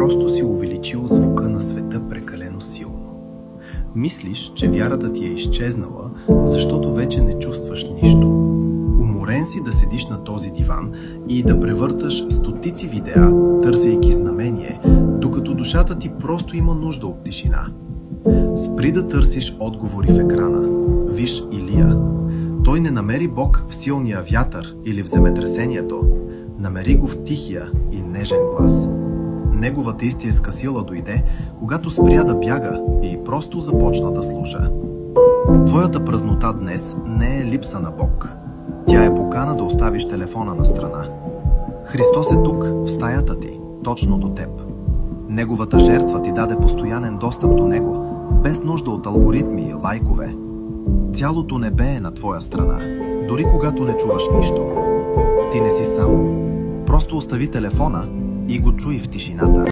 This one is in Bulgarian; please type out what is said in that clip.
просто си увеличил звука на света прекалено силно. Мислиш, че вярата ти е изчезнала, защото вече не чувстваш нищо. Уморен си да седиш на този диван и да превърташ стотици видеа, търсейки знамение, докато душата ти просто има нужда от тишина. Спри да търсиш отговори в екрана. Виж Илия. Той не намери Бог в силния вятър или в земетресението. Намери го в тихия и нежен глас. Неговата истинска сила дойде, когато спря да бяга и просто започна да слуша. Твоята празнота днес не е липса на Бог. Тя е покана да оставиш телефона на страна. Христос е тук, в стаята ти, точно до теб. Неговата жертва ти даде постоянен достъп до Него, без нужда от алгоритми и лайкове. Цялото небе е на твоя страна, дори когато не чуваш нищо. Ти не си сам. Просто остави телефона и го чуй в тишината.